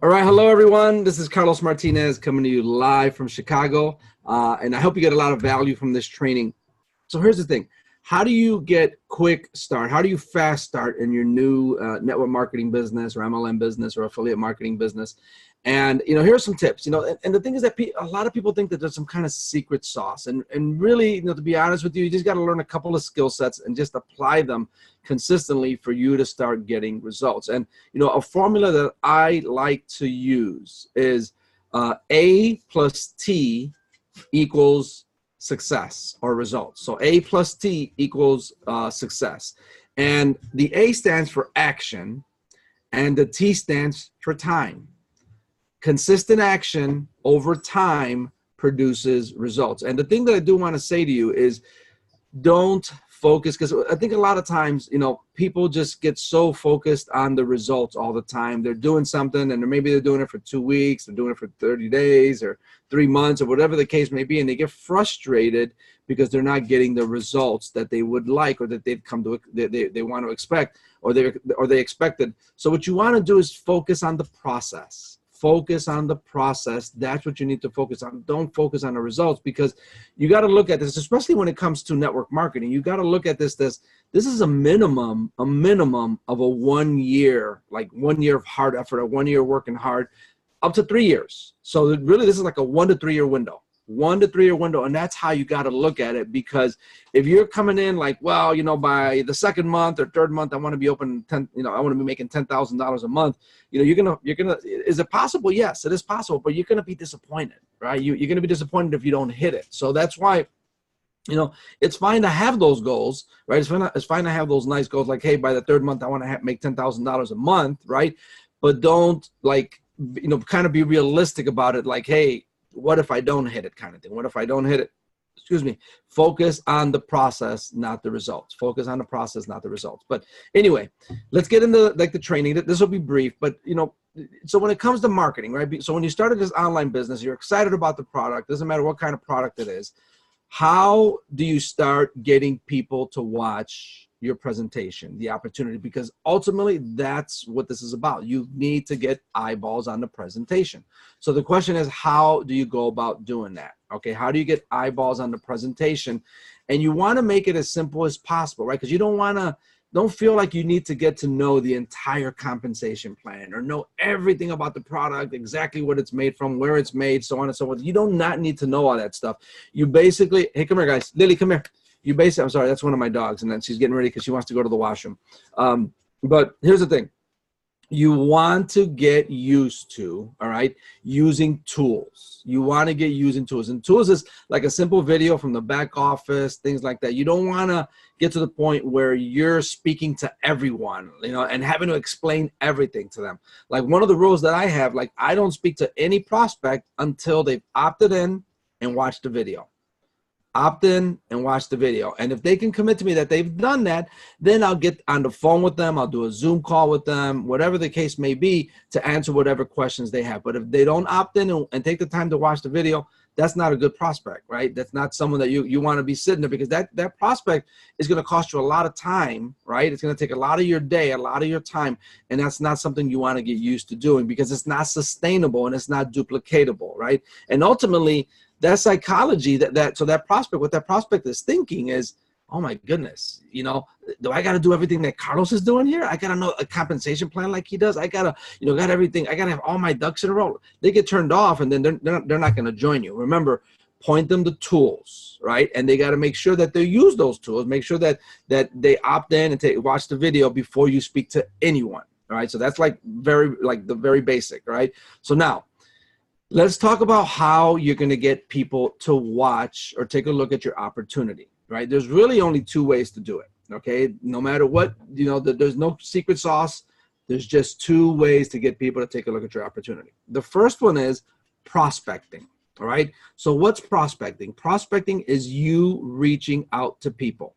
All right, hello everyone. This is Carlos Martinez coming to you live from Chicago, and I hope you get a lot of value from this training. So here's the thing: how do you get quick start? How do you fast start in your new network marketing business, or MLM business, or affiliate marketing business? And here's some tips. And the thing is that a lot of people think that there's some kind of secret sauce, and really, to be honest with you, you just got to learn a couple of skill sets and just apply them consistently for you to start getting results. And a formula that I like to use is A plus T equals success or results. So A plus T equals success. And the A stands for action and the T stands for time. Consistent action over time produces results. And the thing that I do want to say to you is don't focus, because I think a lot of times, people just get so focused on the results all the time. They're doing something and maybe they're doing it for 2 weeks, they're doing it for 30 days or 3 months or whatever the case may be. And they get frustrated because they're not getting the results that they would like, or that they've come to, they want to expect, or they expected. So what you want to do is focus on the process. Focus on the process. That's what you need to focus on. Don't focus on the results, because you got to look at this, especially when it comes to network marketing. You got to look at this is a minimum of a 1 year, like 1 year of hard effort, or 1 year working hard, up to 3 years. So really, this is like a 1 to 3 year window. 1 to 3 year window. And that's how you got to look at it, because if you're coming in like, well, by the second month or third month, I want to be open I want to be making $10,000 a month. You're going to, is it possible? Yes, it is possible, but you're going to be disappointed, right? You're going to be disappointed if you don't hit it. So that's why, it's fine to have those goals, right? It's fine to have those nice goals. Like, hey, by the third month, I want to make $10,000 a month, right? But don't kind of be realistic about it. Like, hey, what if I don't hit it, kind of thing? What if I don't hit it? Excuse me. Focus on the process, not the results. Focus on the process, not the results. But anyway, let's get into the training. This will be brief, but so when it comes to marketing, right? So when you started this online business, you're excited about the product. Doesn't matter what kind of product it is. How do you start getting people to watch your presentation, the opportunity? Because ultimately that's what this is about. You need to get eyeballs on the presentation. So the question is, how do you go about doing that? Okay, how do you get eyeballs on the presentation? And you want to make it as simple as possible, right? Because you don't feel like you need to get to know the entire compensation plan or know everything about the product, exactly what it's made from, where it's made, so on and so forth. You do not need to know all that stuff. You basically, hey, come here, guys. Lily, come here. I'm sorry, that's one of my dogs, and then she's getting ready because she wants to go to the washroom. But here's the thing. You want to get used to, all right, using tools. You want to get using tools. And tools is like a simple video from the back office, things like that. You don't want to get to the point where you're speaking to everyone, and having to explain everything to them. Like, one of the rules that I have, like, I don't speak to any prospect until they've opted in and watched the video. Opt in and watch the video. And if they can commit to me that they've done that, then I'll get on the phone with them. I'll do a Zoom call with them, whatever the case may be, to answer whatever questions they have. But if they don't opt in and take the time to watch the video, that's not a good prospect, right? That's not someone that you want to be sitting there, because that prospect is going to cost you a lot of time, right? It's going to take a lot of your day, a lot of your time. And that's not something you want to get used to doing, because it's not sustainable and it's not duplicatable, right? And ultimately, that psychology, so that prospect, what that prospect is thinking is, oh my goodness, do I got to do everything that Carlos is doing here? I got to know a compensation plan like he does. I got to, got everything. I got to have all my ducks in a row. They get turned off, and then they're not going to join you. Remember, point them to tools, right? And they got to make sure that they use those tools. Make sure that they opt in and watch the video before you speak to anyone. All right. So that's the very basic, right? So now, let's talk about how you're going to get people to watch or take a look at your opportunity, right? There's really only 2 ways to do it, okay? No matter what, there's no secret sauce. There's just 2 ways to get people to take a look at your opportunity. The first one is prospecting, all right? So what's prospecting? Prospecting is you reaching out to people.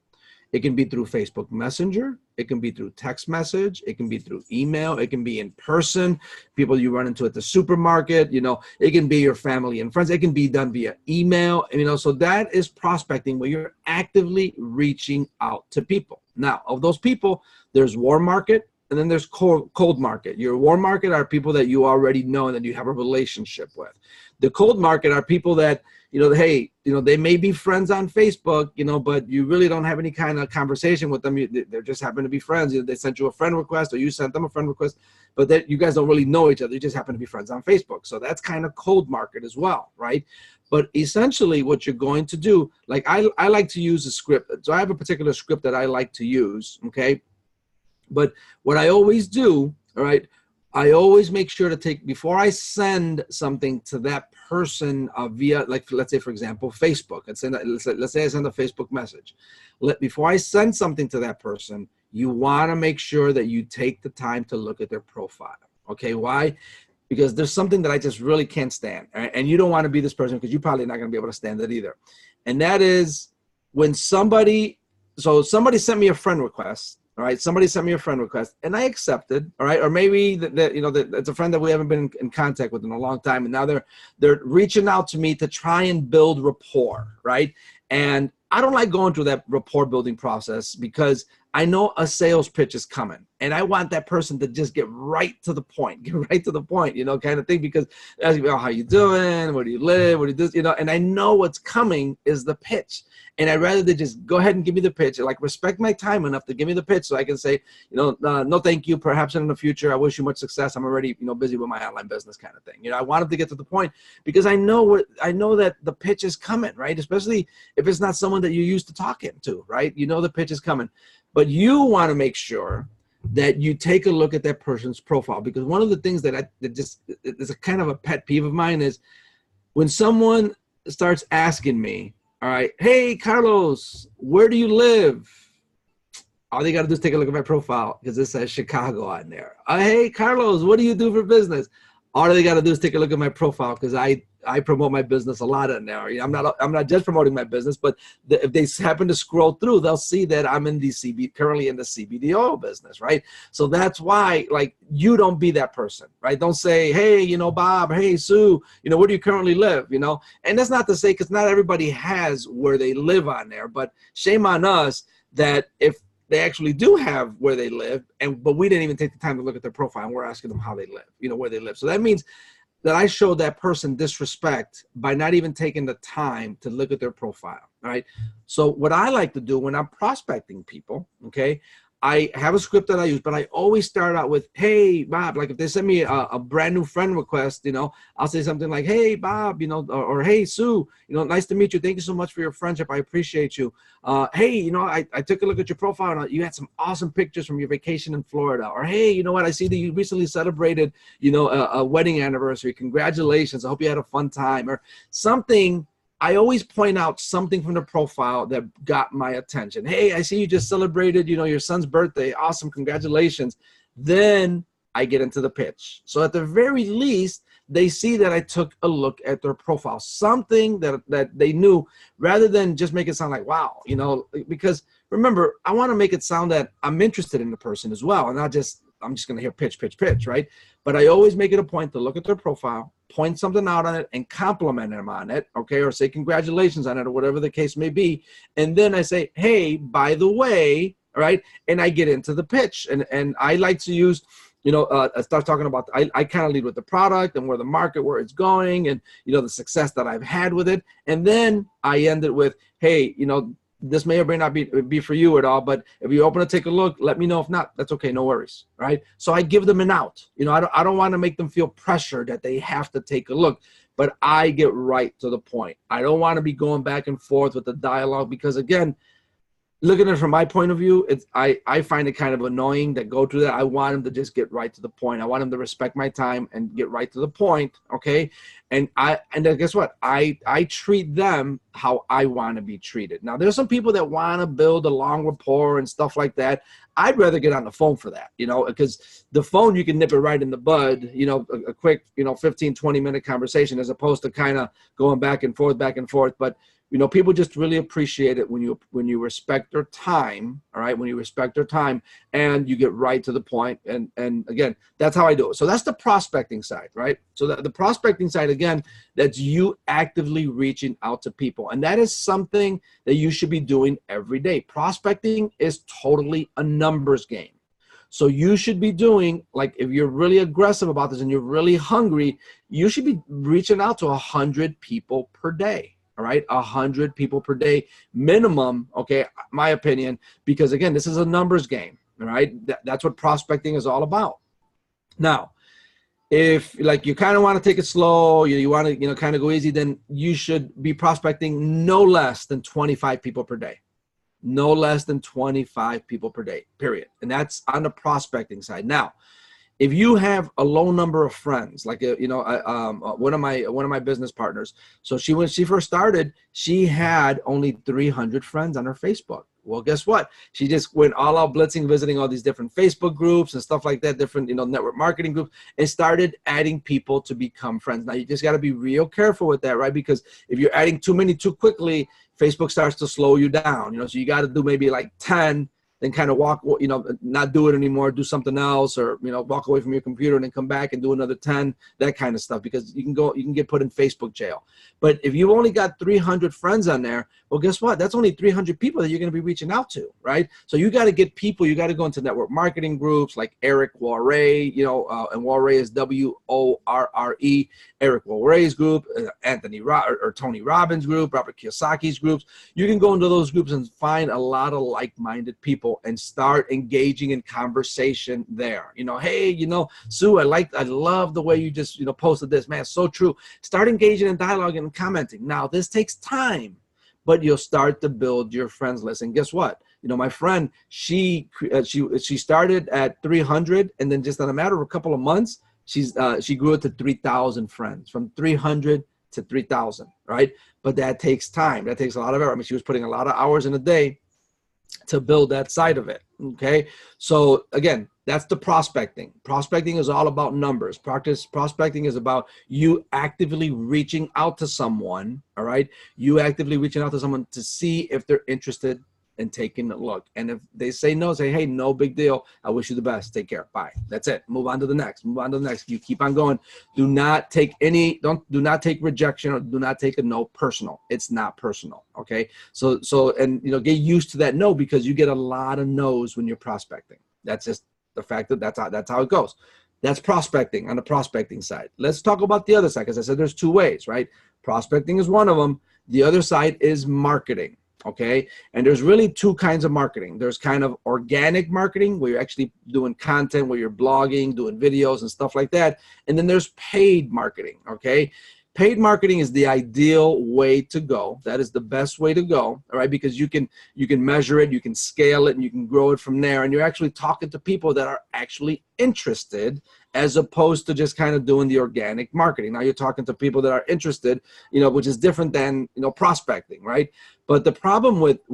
It can be through Facebook Messenger. It can be through text message. It can be through email. It can be in person, people you run into at the supermarket. It can be your family and friends. It can be done via email. So that is prospecting, where you're actively reaching out to people. Now, of those people, there's warm market and then there's cold market. Your warm market are people that you already know and that you have a relationship with. The cold market are people that, hey, they may be friends on Facebook, but you really don't have any kind of conversation with them. They just happen to be friends. They sent you a friend request or you sent them a friend request, but that you guys don't really know each other. You just happen to be friends on Facebook. So that's kind of cold market as well, right? But essentially what you're going to do, like I like to use a script. So I have a particular script that I like to use, okay? But what I always do, all right, I always make sure to before I send something to that person via, like, let's say, for example, Facebook. Let's say I send a Facebook message. Before I send something to that person, you want to make sure that you take the time to look at their profile. Okay, why? Because there's something that I just really can't stand. Right? And you don't want to be this person because you're probably not going to be able to stand it either. And that is when somebody sent me a friend request. All right, somebody sent me a friend request and I accepted, all right, or maybe that it's a friend that we haven't been in contact with in a long time, and now they're reaching out to me to try and build rapport, right? And I don't like going through that rapport building process because I know a sales pitch is coming and I want that person to just get right to the point, kind of thing, because ask me, oh, how you doing? Where do you live? What do you do? And I know what's coming is the pitch. And I'd rather they just go ahead and give me the pitch, like respect my time enough to give me the pitch so I can say, no, thank you. Perhaps in the future, I wish you much success. I'm already, busy with my online business kind of thing. I want them to get to the point because I know that the pitch is coming, right? Especially if it's not someone that you're used to talking to, right? The pitch is coming, but you want to make sure that you take a look at that person's profile, because one of the things that is a kind of a pet peeve of mine is when someone starts asking me, all right, hey, Carlos, where do you live? All they got to do is take a look at my profile because it says Chicago on there. Hey, Carlos, what do you do for business? All they got to do is take a look at my profile because I promote my business a lot in there. I'm not just promoting my business, but if they happen to scroll through, they'll see that I'm currently in the CBD business, right? So that's why, like, you don't be that person, right? Don't say, hey, Bob, hey, Sue, where do you currently live? And that's not to say, because not everybody has where they live on there, but shame on us that if they actually do have where they live, but we didn't even take the time to look at their profile and we're asking them how they live, where they live. So that means that I showed that person disrespect by not even taking the time to look at their profile, right? So what I like to do when I'm prospecting people, okay, I have a script that I use, but I always start out with, hey, Bob. Like if they send me a brand new friend request, I'll say something like, hey, Bob, or hey, Sue, nice to meet you. Thank you so much for your friendship. I appreciate you. Hey, I took a look at your profile and you had some awesome pictures from your vacation in Florida. Or, hey, you know what? I see that you recently celebrated, a wedding anniversary. Congratulations. I hope you had a fun time, or something. I always point out something from the profile that got my attention. Hey, I see you just celebrated, your son's birthday. Awesome. Congratulations. Then I get into the pitch. So at the very least, they see that I took a look at their profile, something that they knew, rather than just make it sound like, wow, because remember, I want to make it sound that I'm interested in the person as well, and not just, I'm just going to hear pitch, right? But I always make it a point to look at their profile, point something out on it, and compliment them on it, okay, or say congratulations on it, or whatever the case may be. And then I say, hey, by the way, all right, and I get into the pitch. And I like to use, I start talking about, I kind of lead with the product and where it's going, and, the success that I've had with it. And then I end it with, hey, this may or may not be for you at all, but if you open to take a look, let me know. If not, that's okay, no worries, right? So I give them an out. I don't want to make them feel pressure that they have to take a look, but I get right to the point. I don't want to be going back and forth with the dialogue because, again, looking at it from my point of view, I find it kind of annoying that go through that. I want them to just get right to the point. I want them to respect my time and get right to the point, okay? And then guess what? I treat them how I want to be treated. Now, there's some people that want to build a long rapport and stuff like that. I'd rather get on the phone for that, because the phone, you can nip it right in the bud, a quick, 15, 20-minute conversation, as opposed to kind of going back and forth. But people just really appreciate it when you respect their time, all right? When you respect their time and you get right to the point. And again, that's how I do it. So that's the prospecting side, right? So the prospecting side, again, that's you actively reaching out to people. And that is something that you should be doing every day. Prospecting is totally a numbers game. So you should be doing, like, if you're really aggressive about this and you're really hungry, you should be reaching out to 100 people per day. All right, 100 people per day minimum. Okay, my opinion, because again, this is a numbers game. All right, that's what prospecting is all about. Now, if like you kind of want to take it slow, you want to kind of go easy, then you should be prospecting no less than 25 people per day. No less than 25 people per day, period. And that's on the prospecting side. Now, if you have a low number of friends, like one of my business partners, so when she first started, she had only 300 friends on her Facebook. Well, guess what? She just went all out blitzing, visiting all these different Facebook groups and stuff like that, different network marketing groups, and started adding people to become friends. Now, you just got to be real careful with that, right? Because if you're adding too many too quickly, Facebook starts to slow you down. So you got to do maybe like 10, then kind of walk, not do it anymore, do something else, or, walk away from your computer and then come back and do another 10, that kind of stuff, because you can get put in Facebook jail. But if you've only got 300 friends on there, well, guess what? That's only 300 people that you're going to be reaching out to, right? So you got to get people, you got to go into network marketing groups like Eric Worre, and Worre is W-O-R-R-E, Eric Worre's group, Tony Robbins group, Robert Kiyosaki's groups. You can go into those groups and find a lot of like-minded people and start engaging in conversation there. Hey, Sue, I love the way you just, posted this, man, so true. Start engaging in dialogue and commenting. Now, this takes time, but you'll start to build your friends list. And guess what? My friend, she started at 300, and then just in a matter of a couple of months, she grew it to 3,000 friends, from 300 to 3,000, right? But that takes time. That takes a lot of effort. I mean, she was putting a lot of hours in a day to build that side of it. Okay. So again, that's the prospecting. Prospecting is all about numbers. Prospecting is about you actively reaching out to someone. All right. You actively reaching out to someone to see if they're interested in taking a look. And if they say no, say, hey, no big deal. I wish you the best. Take care. Bye. That's it. Move on to the next. Move on to the next. You keep on going. Do not take rejection, or do not take a no personal. It's not personal. Okay. So get used to that no, because you get a lot of no's when you're prospecting. That's just the fact that that's how it goes. That's prospecting on the prospecting side. Let's talk about the other side, because I said there's two ways, right? Prospecting is one of them. The other side is marketing. Okay. And there's really two kinds of marketing. There's kind of organic marketing, where you're actually doing content, where you're blogging, doing videos and stuff like that. And then there's paid marketing. Okay. Paid marketing is the ideal way to go. That is the best way to go. All right. Because you can measure it, you can scale it, and you can grow it from there. And you're actually talking to people that are actually interested, as opposed to just kind of doing the organic marketing. Now you're talking to people that are interested, which is different than, prospecting, right? But the problem with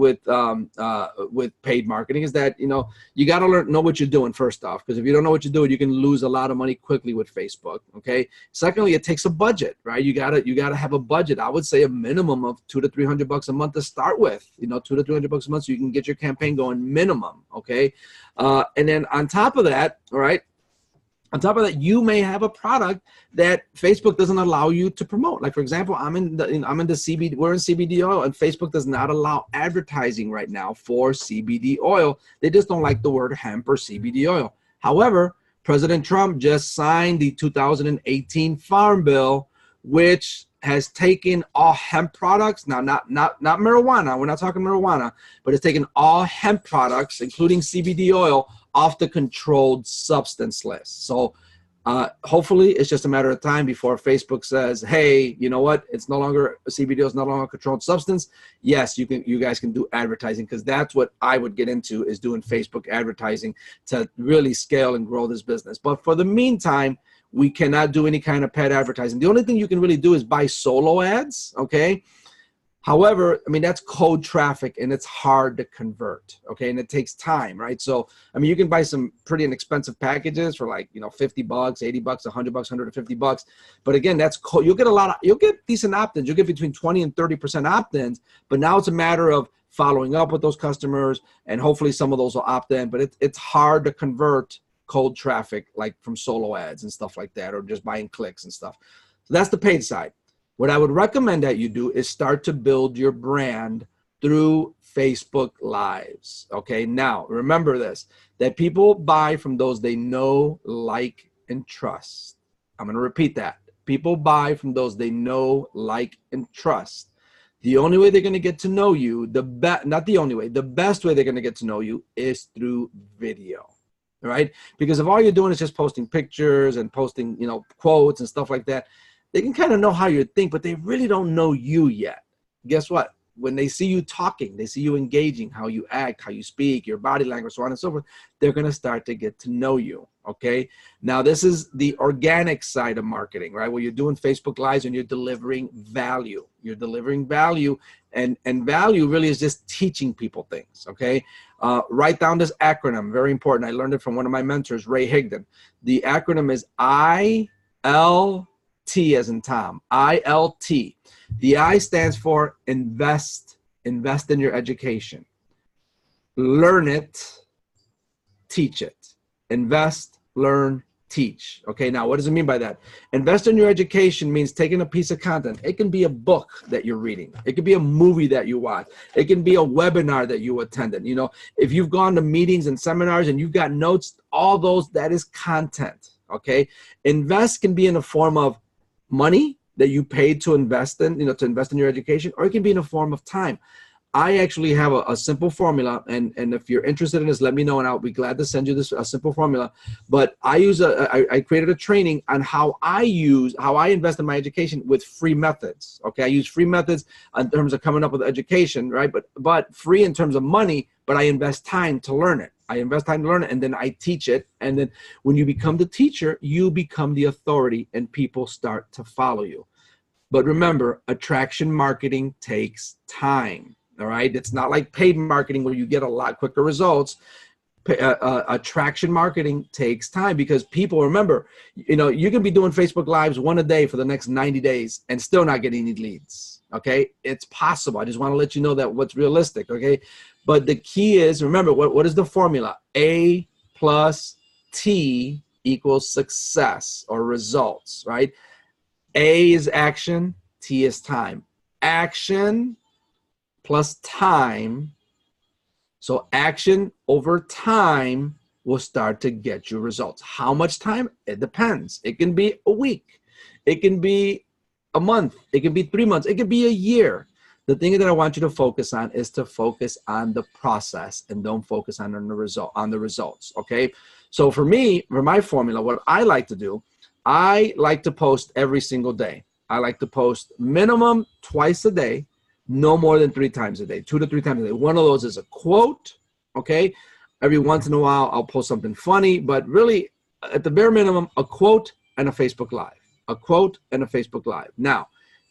paid marketing is that, you got to know what you're doing first off, because if you don't know what you're doing, you can lose a lot of money quickly with Facebook. Okay. Secondly, it takes a budget, right? You gotta have a budget. I would say a minimum of $200 to $300 a month to start with, $200 to $300 a month, so you can get your campaign going minimum. Okay. And then on top of that, all right, on top of that, you may have a product that Facebook doesn't allow you to promote. Like, for example, we're in CBD oil, and Facebook does not allow advertising right now for CBD oil. They just don't like the word hemp or CBD oil. However, President Trump just signed the 2018 Farm Bill, which has taken all hemp products, now not marijuana, we're not talking marijuana, but it's taken all hemp products, including CBD oil, off the controlled substance list. So hopefully it's just a matter of time before Facebook says, hey, you know what, CBD is no longer a controlled substance. Yes, you guys can do advertising, because that's what I would get into, is doing Facebook advertising to really scale and grow this business. But for the meantime, we cannot do any kind of paid advertising. The only thing you can really do is buy solo ads, okay? However, I mean, that's cold traffic, and it's hard to convert, okay? And it takes time, right? So, I mean, you can buy some pretty inexpensive packages for like, $50, $80, $100, $150. But again, you'll get decent opt-ins. You'll get between 20 and 30% opt-ins. But now it's a matter of following up with those customers, and hopefully some of those will opt in. But it's hard to convert cold traffic, like from solo ads and stuff like that, or just buying clicks and stuff. So that's the paid side. What I would recommend that you do is start to build your brand through Facebook Lives. Okay, now remember this, that people buy from those they know, like, and trust. I'm going to repeat that. People buy from those they know, like, and trust. The only way they're going to get to know you, not the only way, the best way they're going to get to know you is through video, right? Because if all you're doing is just posting pictures and posting, quotes and stuff like that, they can kind of know how you think, but they really don't know you yet. Guess what? When they see you talking, they see you engaging, how you act, how you speak, your body language, so on and so forth, they're going to start to get to know you, okay? Now, this is the organic side of marketing, right? Where you're doing Facebook Lives and you're delivering value. You're delivering value, and value really is just teaching people things, okay? Write down this acronym, very important. I learned it from one of my mentors, Ray Higdon. The acronym is ILT as in Tom, ILT. The I stands for invest. Invest in your education. Learn it, teach it. Invest, learn, teach. Okay, now what does it mean by that? Invest in your education means taking a piece of content. It can be a book that you're reading. It could be a movie that you watch. It can be a webinar that you attended. If you've gone to meetings and seminars and you've got notes, all those, that is content. Okay, invest can be in the form of money that you paid to invest in, to invest in your education, or it can be in a form of time. I actually have a simple formula, and if you're interested in this, let me know, and I'll be glad to send you a simple formula. But I created a training on how I invest in my education with free methods. Okay, I use free methods in terms of coming up with education, right? But free in terms of money, but I invest time to learn it. I invest time to learn it, and then I teach it. And then when you become the teacher, you become the authority, and people start to follow you. But remember, attraction marketing takes time. All right, it's not like paid marketing where you get a lot quicker results. Attraction marketing takes time, because people, remember, you can be doing Facebook Lives one a day for the next 90 days and still not getting any leads. Okay, it's possible. I just want to let you know that what's realistic. Okay, but the key is, remember, what is the formula? A plus T equals success or results, right? A is action, T is time. Action plus time. So action over time will start to get you results. How much time? It depends. It can be a week. It can be a month. It can be 3 months. It can be a year. The thing that I want you to focus on is to focus on the process and don't focus on the results. Okay. So for me, for my formula, what I like to do, I like to post every single day. I like to post minimum twice a day, no more than 3 times a day, 2 to 3 times a day. One of those is a quote, okay? Every once in a while, I'll post something funny, but really, at the bare minimum, a quote and a Facebook Live. A quote and a Facebook Live. Now,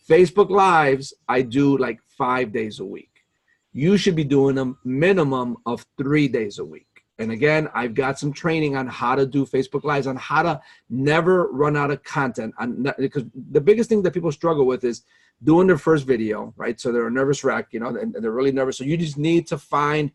Facebook Lives, I do like 5 days a week. You should be doing them minimum of 3 days a week. And again, I've got some training on how to do Facebook Lives, on how to never run out of content. Because the biggest thing that people struggle with is doing their first video, right? So they're a nervous wreck, and they're really nervous. So you just need to find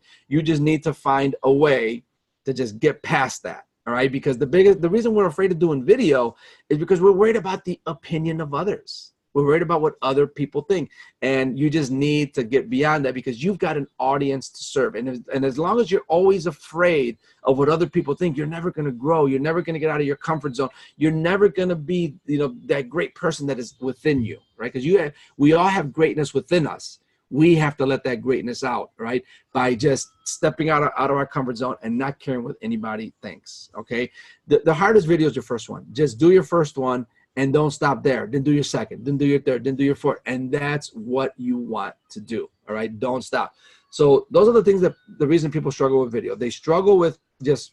a way to just get past that, all right? Because the reason we're afraid of doing video is because we're worried about the opinion of others. We're worried about what other people think. And you just need to get beyond that, because you've got an audience to serve. And as long as you're always afraid of what other people think, you're never going to grow. You're never going to get out of your comfort zone. You're never going to be, that great person that is within you, right? Because we all have greatness within us. We have to let that greatness out, right? By just stepping out of our comfort zone and not caring what anybody thinks, okay? The hardest video is your first one. Just do your first one. And don't stop there. Then do your second, then do your third, then do your fourth. And that's what you want to do, all right? Don't stop. So those are the things the reason people struggle with video. They struggle with just,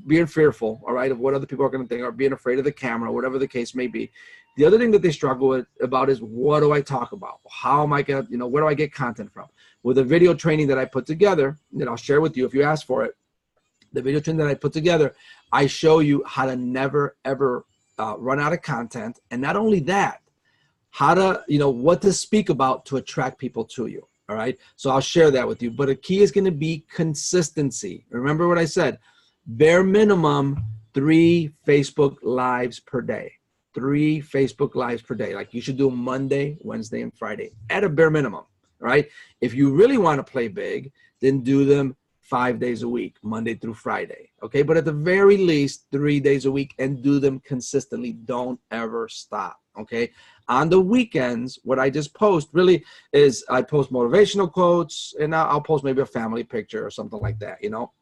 being fearful, all right, of what other people are going to think, or being afraid of the camera, whatever the case may be. The other thing that they struggle about is, what do I talk about? How am I going to, where do I get content from? With a video training that I put together, that I'll share with you if you ask for it, the video training that I put together, I show you how to never, ever run out of content. And not only that, how to, what to speak about to attract people to you. All right. So I'll share that with you. But a key is going to be consistency. Remember what I said, bare minimum 3 Facebook Lives per day. 3 Facebook Lives per day. Like you should do Monday, Wednesday, and Friday at a bare minimum. right? If you really want to play big, then do them 5 days a week, Monday through Friday, okay? But at the very least, 3 days a week, and do them consistently. Don't ever stop, okay? On the weekends, what I just post really is I post motivational quotes, and I'll post maybe a family picture or something like that, you know,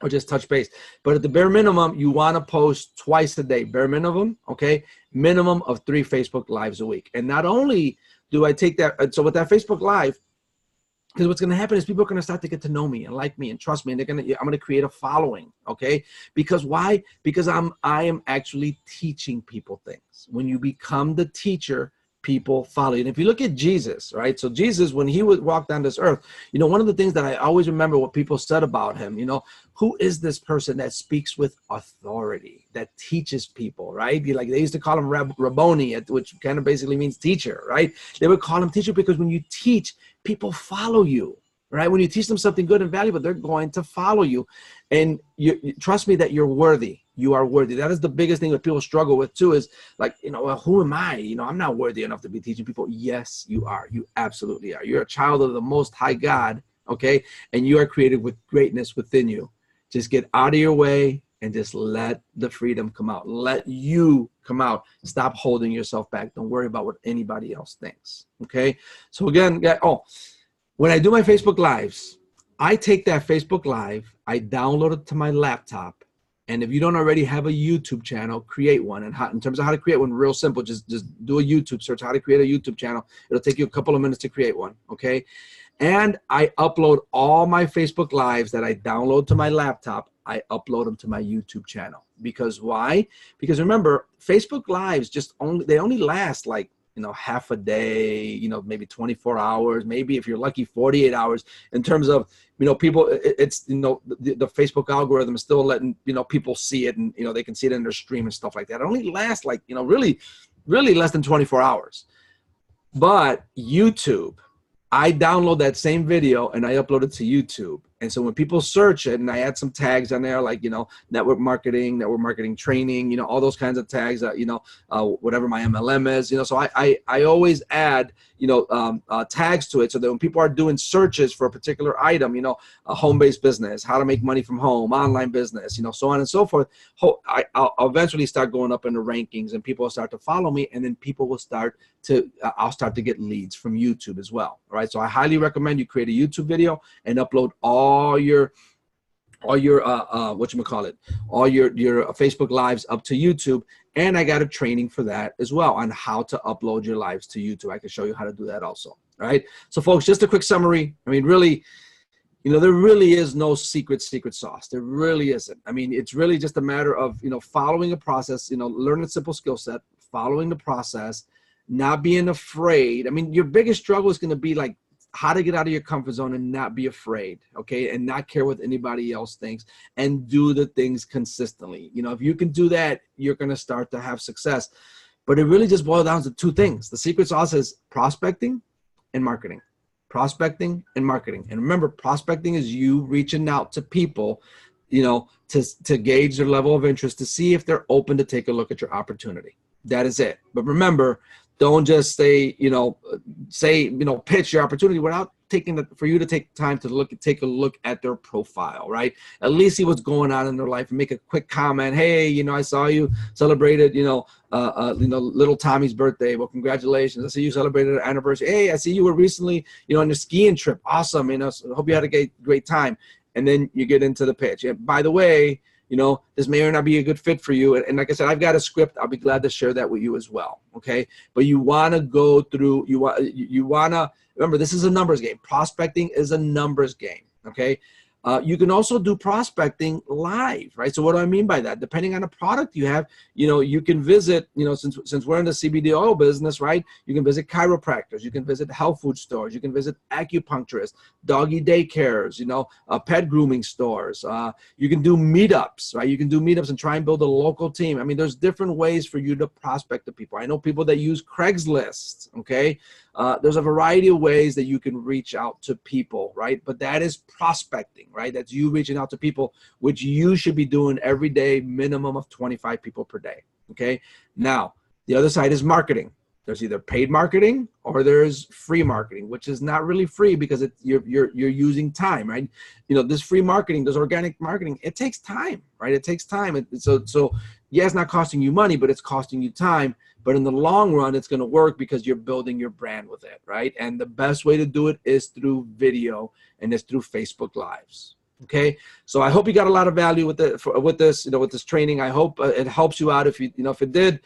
or just touch base. But at the bare minimum, you want to post twice a day, bare minimum, okay? Minimum of 3 Facebook Lives a week. And not only do I take that, so with that Facebook Live, because what's going to happen is people are going to start to get to know me and like me and trust me, and I'm going to create a following, okay? Because why? Because I am actually teaching people things. When you become the teacher, people follow you. And if you look at Jesus, right? So Jesus, when he would walk down this earth, you know, one of the things that I always remember what people said about him, you know, who is this person that speaks with authority, that teaches people, right? Like they used to call him Rabboni, which kind of basically means teacher, right? They would call him teacher because when you teach, people follow you, right? When you teach them something good and valuable, they're going to follow you. And you trust me that you're worthy. You are worthy. That is the biggest thing that people struggle with too, is like, you know, well, who am I? You know, I'm not worthy enough to be teaching people. Yes, you are. You absolutely are. You're a child of the Most High God, okay? And you are created with greatness within you. Just get out of your way and just let the freedom come out. Let you come out. Stop holding yourself back. Don't worry about what anybody else thinks, okay? So again, when I do my Facebook Lives, I take that Facebook Live, I download it to my laptop, and if you don't already have a YouTube channel, create one. And in terms of how to create one, real simple, just do a YouTube search, how to create a YouTube channel. It'll take you a couple of minutes to create one, okay? And I upload all my Facebook Lives that I download to my laptop, I upload them to my YouTube channel. Because why? Because remember, Facebook Lives they only last like, you know, half a day, you know, maybe 24 hours, maybe if you're lucky, 48 hours in terms of, you know, people, it's, you know, the Facebook algorithm is still letting, you know, people see it, and, you know, they can see it in their stream and stuff like that. It only lasts like, you know, really less than 24 hours. But YouTube, I download that same video and I upload it to YouTube. And so when people search it, and I add some tags on there, like, you know, network marketing training, you know, all those kinds of tags, you know, whatever my MLM is, you know, so I always add, you know, tags to it, so that when people are doing searches for a particular item, you know, a home-based business, how to make money from home, online business, you know, so on and so forth, I'll eventually start going up in the rankings, and people will start to follow me, and then people will start to, I'll start to get leads from YouTube as well, right? So I highly recommend you create a YouTube video and upload all your whatchamacallit, all your Facebook Lives up to YouTube. And I got a training for that as well, on how to upload your lives to YouTube. I can show you how to do that also, right? So folks, just a quick summary. I mean, really, you know, there really is no secret sauce. There really isn't. I mean, it's really just a matter of, you know, following a process, you know, learning a simple skill set, following the process, not being afraid. I mean, your biggest struggle is going to be like how to get out of your comfort zone and not be afraid, okay? And not care what anybody else thinks, and do the things consistently. You know, if you can do that, you're going to start to have success. But it really just boils down to 2 things. The secret sauce is prospecting and marketing. Prospecting and marketing. And remember, prospecting is you reaching out to people, you know, to gauge their level of interest, to see if they're open to take a look at your opportunity. That is it. But remember, don't just say, pitch your opportunity without for you to take time to take a look at their profile, right? At least see what's going on in their life and make a quick comment. Hey, you know, I saw you celebrated, little Tommy's birthday. Well, congratulations. I see you celebrated an anniversary. Hey, I see you were recently, you know, on a skiing trip. Awesome. You know, so I hope you had a great time. And then you get into the pitch. And by the way, you know, this may or not be a good fit for you. And like I said, I've got a script. I'll be glad to share that with you as well. Okay. But you want to go through, you want to remember, this is a numbers game. Prospecting is a numbers game. Okay. You can also do prospecting live, right? So what do I mean by that? Depending on the product you have, you know, you can visit, you know, since we're in the CBD oil business, right? You can visit chiropractors, you can visit health food stores, you can visit acupuncturists, doggy daycares, you know, pet grooming stores. You can do meetups, right? You can do meetups and try and build a local team. I mean, there's different ways for you to prospect to people. I know people that use Craigslist, okay? There's a variety of ways that you can reach out to people, right? But that is prospecting, right? That's you reaching out to people, which you should be doing every day, minimum of 25 people per day, okay? Now, the other side is marketing. There's either paid marketing or there's free marketing, which is not really free because you're using time, right? You know, this free marketing, this organic marketing, it takes time, right? It takes time. So yeah, it's not costing you money, but it's costing you time. But in the long run, it's going to work because you're building your brand with it, right? And the best way to do it is through video, and it's through Facebook Lives. Okay, so I hope you got a lot of value with this, with this training. I hope it helps you out. If if it did,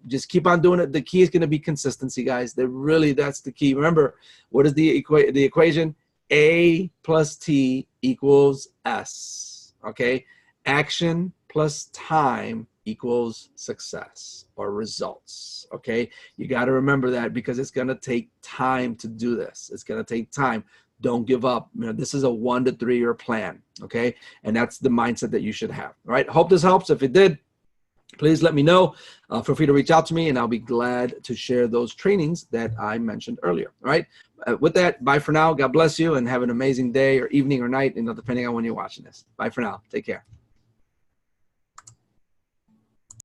just keep on doing it. The key is going to be consistency, guys. That's the key. Remember, what is the equation? A plus T equals S. Okay, action plus time equals success or results. Okay, you got to remember that because it's going to take time to do this. It's going to take time. Don't give up. This is a 1 to 3 year plan, okay? And that's the mindset that you should have, all right? Hope this helps. If it did, please let me know. Feel free to reach out to me, and I'll be glad to share those trainings that I mentioned earlier, all right? With that, bye for now. God bless you, and have an amazing day or evening or night, depending on when you're watching this. Bye for now. Take care.